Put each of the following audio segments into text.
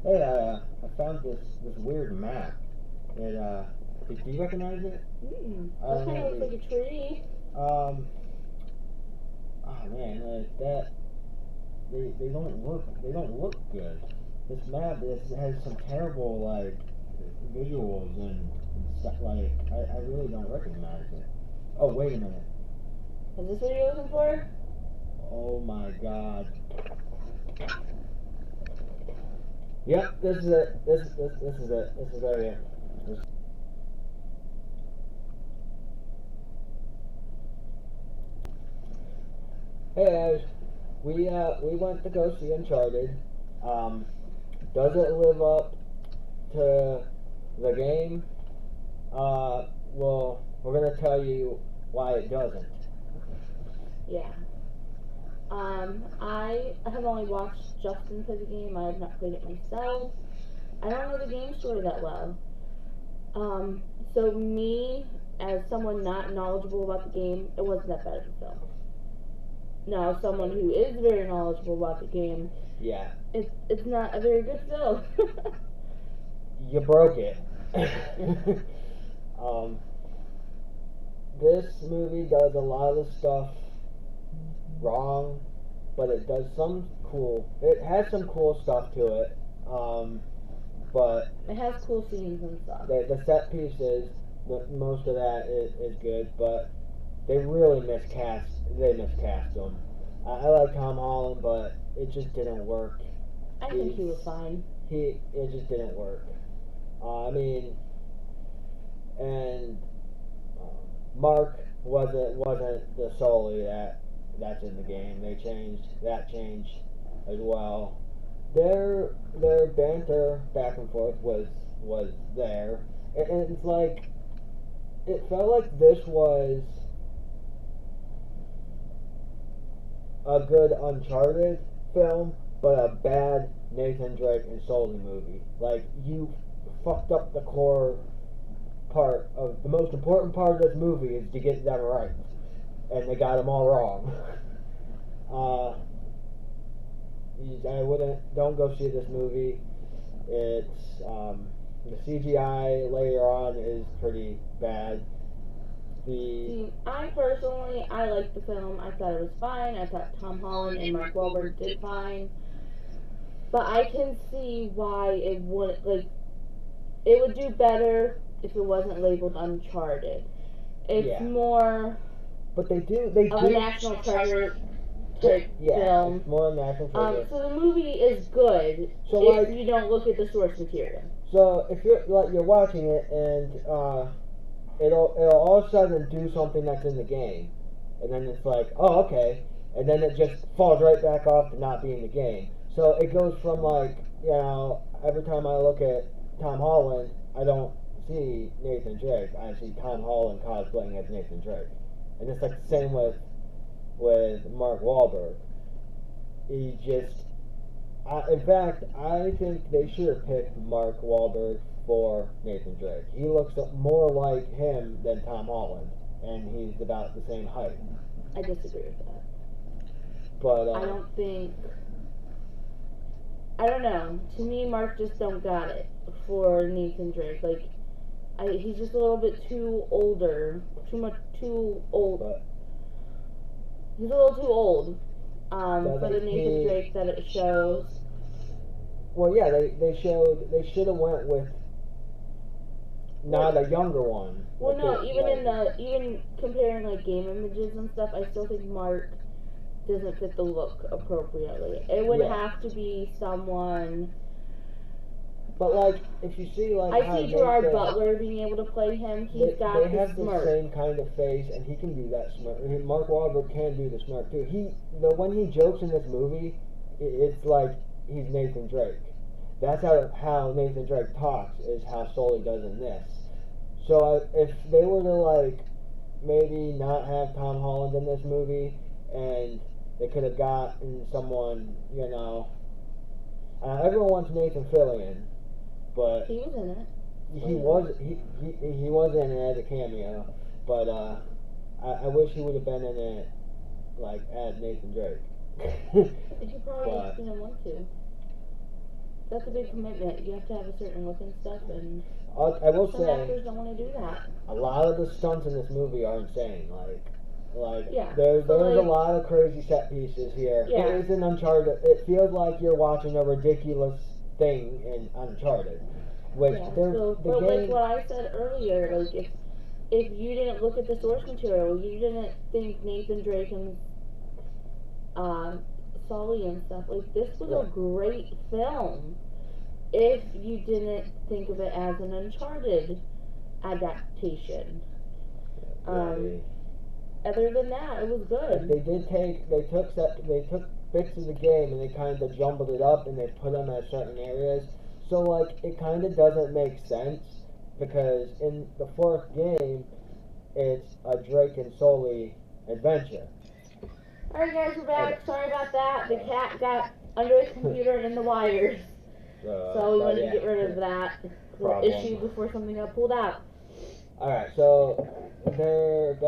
Hey, I found this weird map. Do you recognize it? I That don't kind of know. looks like a tree. Um, oh man, like that. They don't look good. This map has some terrible like visuals and stuff. Like I really don't recognize it. Oh wait a minute. Is this what you're looking for? Oh my god. Yep, this is it. This is it. This is right here. This, hey guys, we went to go see Uncharted. Um, does it live up to the game? Well, we're gonna tell you why it doesn't. Yeah. I have only watched Justin play the game. I have not played it myself. I don't know the game story that well. Um, so me, as someone not knowledgeable about the game, it wasn't that bad of a film. Now, as someone who is very knowledgeable about the game, Yeah, it's not a very good film. you broke it. um, this movie does a lot of the stuff wrong, but it does some cool. It has some cool stuff to it. But It has cool scenes and stuff. the set pieces, most of that is good, but they really miscast. They miscast him. I like Tom Holland, but it just didn't work. I think he was fine. It just didn't work. I mean, and Mark wasn't the solely that's in the game. They changed that change as well. Their banter back and forth was there, and it's like it felt like this was a good Uncharted film, but a bad Nathan Drake and Sully movie. Like you fucked up the core part of the most important part of this movie is to get them right, and they got them all wrong. uh, I wouldn't. Don't go see this movie. It's the CGI later on is pretty bad. The See, I personally, I liked the film. I thought it was fine. I thought Tom Holland and Mark Wahlberg did fine. But I can see why it would, like, it would do better if it wasn't labeled Uncharted. It's yeah, more but they of a do. national treasure type Yeah, film. it's more national treasure. So the movie is good So if like, you don't look at the source material. so if you're like you're watching it and it'll all of a sudden do something that's in the game, and then it's like, oh okay, and then it just falls right back off to not being the game. So it goes from like every time I look at Tom Holland, I don't see Nathan Drake. I see Tom Holland cosplaying as Nathan Drake, and it's like the same with Mark Wahlberg. He just in fact, I think they should have picked Mark Wahlberg for Nathan Drake. He looks more like him than Tom Holland, and he's about the same height. I disagree with that. But I don't think. I don't know. To me, Mark just don't got it for Nathan Drake. Like, he's just a little bit too older, too old. but He's a little too old for the but Nathan Drake that it shows. well, yeah, they should have went with not a younger one. Well, no, Like, even comparing like game images and stuff, I still think Mark doesn't fit the look appropriately. It would Yeah. have to be someone. But like, if you see like I how see Gerard Nathan, Butler being able to play him. He's got they the have the smirk. same kind of face, and he can do that smirk. I mean, Mark Wahlberg can do the smirk too. When he jokes in this movie, it's like he's Nathan Drake. That's how Nathan Drake talks. Is how Sully does in this. So if they were to like maybe not have Tom Holland in this movie, and they could have gotten someone, everyone wants Nathan Fillion, but He was in it. he was in it as a cameo, but I wish he would have been in it like as Nathan Drake. He probably But didn't want to. that's a big commitment. You have to have a certain look and stuff, and I will some say, actors don't want to do that. a lot of the stunts in this movie are insane. Yeah. there's So, a like, lot of crazy set pieces here. Yeah. It isn't Uncharted. It feels like you're watching a ridiculous thing in Uncharted, which Yeah. the So, but like game. what I said earlier, like if you didn't look at the source material, you didn't think Nathan Drake and um, Sully and stuff, like this was a Right. great film. If you didn't think of it as an Uncharted adaptation. Yeah, Other than that, it was good. they took bits of the game and they kind of jumbled it up and they put them at certain areas. So like it kind of doesn't make sense because in the fourth game it's a Drake and Sully adventure. Alright guys, we're back. Okay. Sorry about that. The cat got under the computer and in the wires. So we wanted to get rid of that little issue before something got pulled out. All right, so there's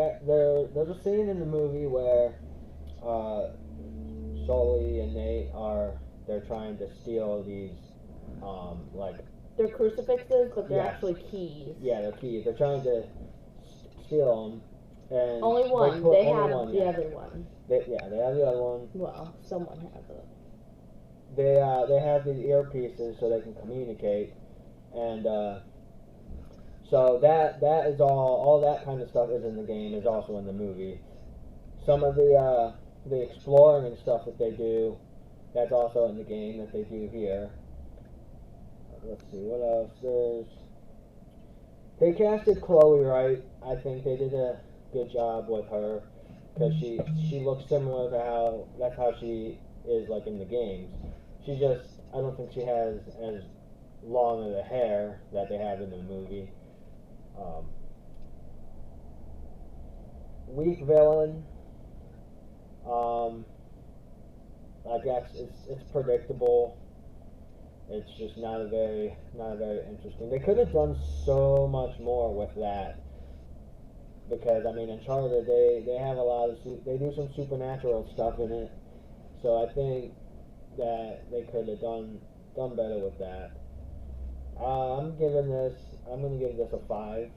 a scene in the movie where Sully and Nate they're trying to steal these like They're crucifixes, but they're Yeah. actually keys. yeah, they're keys. They're trying to steal them, and Only one. They They only have one, the yeah. other one. They have the other one. Well, someone has it. They have these earpieces so they can communicate, and so that is all that kind of stuff is in the game is also in the movie. Some of the exploring and stuff that they do, that's also in the game that they do here. Let's see what else. They casted Chloe right. I think they did a good job with her because she looks similar to how she is like in the games. She just I don't think she has as long of the hair that they have in the movie. Weak villain. I guess it's predictable. It's just not a very interesting. They could have done so much more with that because I mean Uncharted they have a lot of they do some supernatural stuff in it, so I think that they could have done better with that. I'm gonna give this a 5.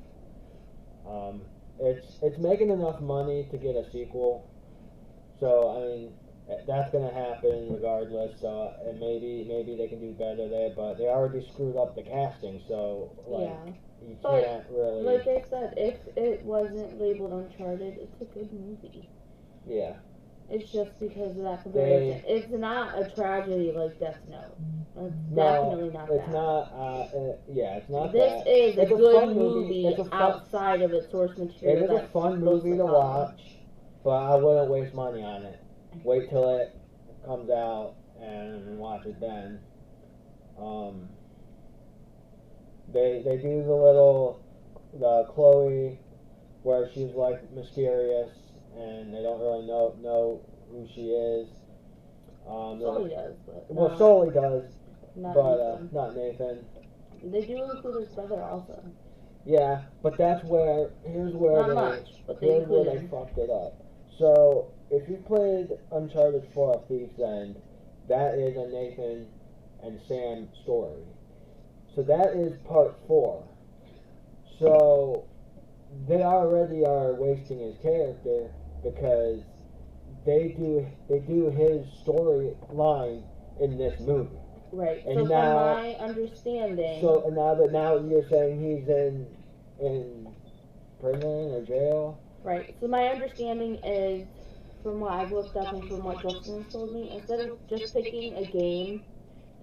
It's making enough money to get a sequel, so I mean that's gonna happen regardless. So and maybe they can do better there, but they already screwed up the casting, so like Yeah. you But, can't really. like I said, if it wasn't labeled Uncharted, it's a good movie. Yeah. It's just because of that comparison. It's not a tragedy like Death Note. It's definitely not it's that. not. Yeah, it's not This that. is a It's good fun movie It's a fun, outside of its source It material. is a fun movie to watch, but I wouldn't waste money on it. Wait till it comes out and watch it then. They do the Chloe where she's like mysterious and they don't really know who she is. Sully does, but well, Sully does, not but Nathan. not Nathan. They do include his brother also. Yeah, but here's where Not they much, but they here's where include they him. fucked it up. So if you played Uncharted 4: A Thief's End, that is a Nathan and Sam story. So that is part 4. So they already are wasting his character because they do his storyline in this movie. Right. And so now, from my understanding. So now you're saying he's in prison or jail. Right. So my understanding is, from what I've looked up and from what Justin has told me, instead of just picking a game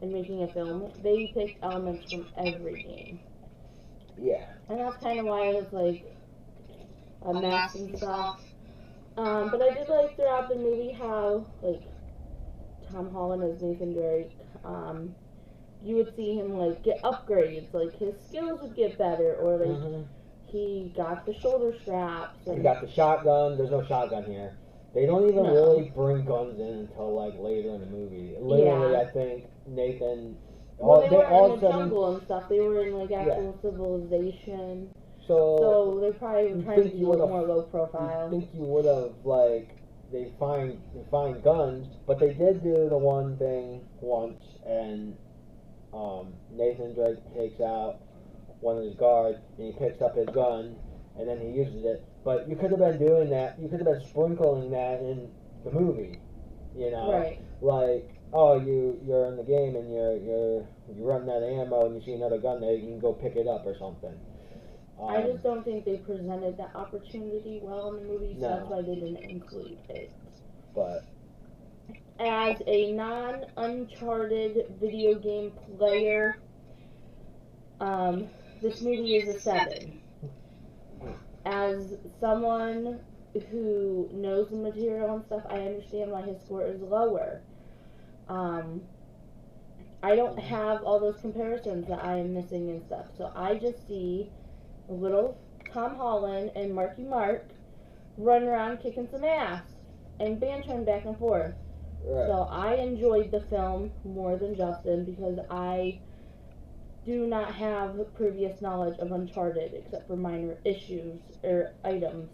and making a film, they picked elements from every game. Yeah. And that's kind of why it's like a mess and stuff. But I did like throughout the movie how like Tom Holland as Nathan Drake, you would see him like get upgrades, like his skills would get better, or like he got the shoulder straps. And he got the shotgun. There's no shotgun here. They don't even really bring guns in until like later in the movie. Literally, I think Nathan. Well, they were in the jungle and stuff. They were in like actual civilization. So they probably were trying to do it more low profile. I think you would have like they find guns, but they did do the one thing once, and Nathan Drake takes out one of his guards and he picks up his gun and then he uses it. But you could have been doing that. You could have been sprinkling that in the movie. You know, Right. like, oh, you're in the game and you're running out of ammo and you see another gun there, you can go pick it up or something. I just don't think they presented that opportunity well in the movie, so No. that's why they didn't include it. But As a non-Uncharted video game player, this movie is a 7. As someone who knows the material and stuff, I understand why his score is lower. I don't have all those comparisons that I am missing and stuff, so I just see little Tom Holland and Marky Mark run around kicking some ass and bantering back and forth. right. So I enjoyed the film more than Justin because I do not have previous knowledge of Uncharted except for minor issues or items.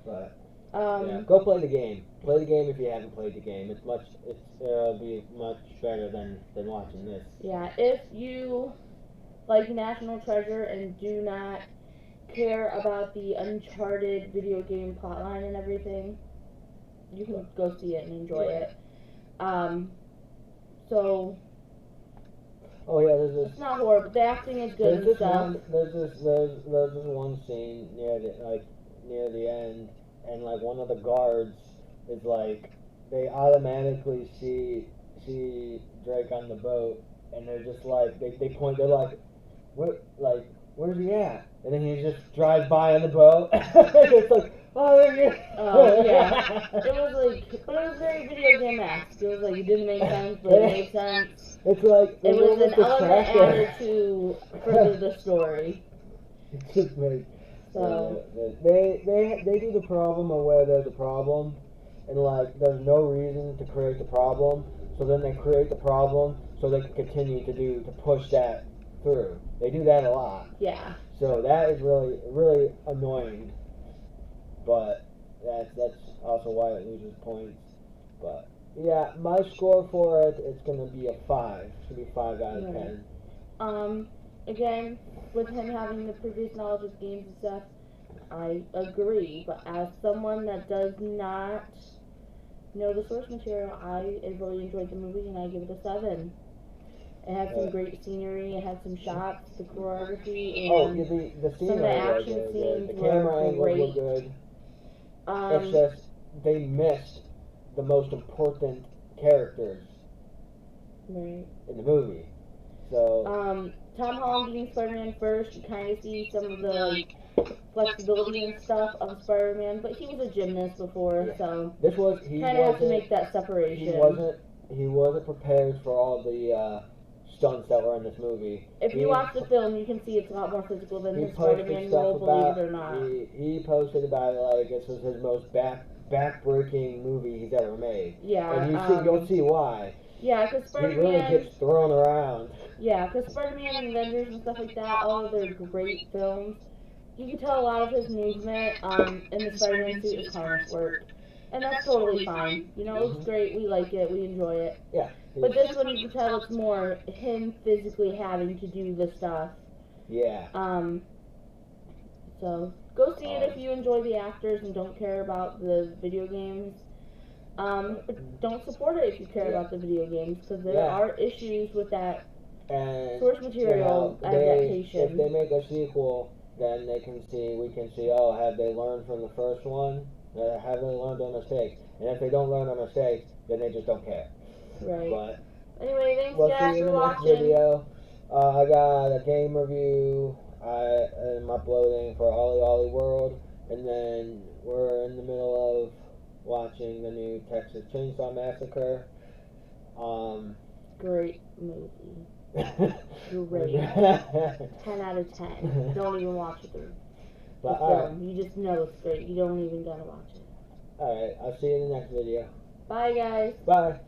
But yeah, go play the game. Play the game if you haven't played the game. It'll be much better than watching this. Yeah, if you like National Treasure and do not care about the Uncharted video game plotline and everything, you can go see it and enjoy it. So Oh yeah, there's this. it's not horrible. The acting is good and stuff. There's this one scene near the end, and like one of the guards is like, they automatically see Drake on the boat, and they're just like they point, they're like, where's he at? And then he just drives by on the boat. It's like, oh, there you. Oh yeah, but it was very video game-esque. It was like, it didn't make sense, but it made sense. It's like It was an element distractor. added to further the story. It's just like, So they do the problem of where there's a problem, and like there's no reason to create the problem, so then they create the problem so they can continue to push that through. They do that a lot. yeah, So that is really annoying. But that's also why it loses points. But yeah, my score for it's gonna be a 5. It's gonna be 5 out of 10. Again, with him having the previous knowledge of games and stuff, I agree. But as someone that does not know the source material, I really enjoyed the movie and I give it a 7. It had some great scenery, it had some shots, the choreography, and The some of the action scenes the were camera angles were great. good. It's just they missed the most important characters right. in the movie. So Tom Holland being Spider-Man first, you kind of see some of the flexibility and stuff of Spider-Man, but he was a gymnast before, so he kind of have to wasn't make that separation. he wasn't prepared for all the stunts that were in this movie. If you watch the film, you can see it's a lot more physical than his Spider-Man role, believe it or not. He posted about it like this was his most back-breaking movie he's ever made. Yeah. And you'll see why. Yeah, because He really Spider-Man. gets thrown around. Yeah, because Spider-Man and Avengers and stuff like that, all of their great films, you can tell a lot of his movement in the Spider-Man suit is harness work. And that's totally fine. You know, it's great, we like it, we enjoy it. Yeah. But this one, you can tell it's more him physically having to do the stuff. Yeah. So, go see it if you enjoy the actors and don't care about the video games. But don't support it if you care about the video games, because there are issues with that source material adaptation. If they make a sequel, then we can see, oh, have they learned from the first one? Have they learned their mistakes? And if they don't learn their mistakes, then they just don't care. Right. But anyway, thanks we'll guys see you for in the next watching. video. I got a game review. I'm uploading for Ollie Ollie World, and then we're in the middle of watching the new Texas Chainsaw Massacre. Great movie. Great. 10 out of 10. Don't even watch the film. You just know it's great. You don't even gotta watch it. Alright, I'll see you in the next video. Bye, guys. Bye.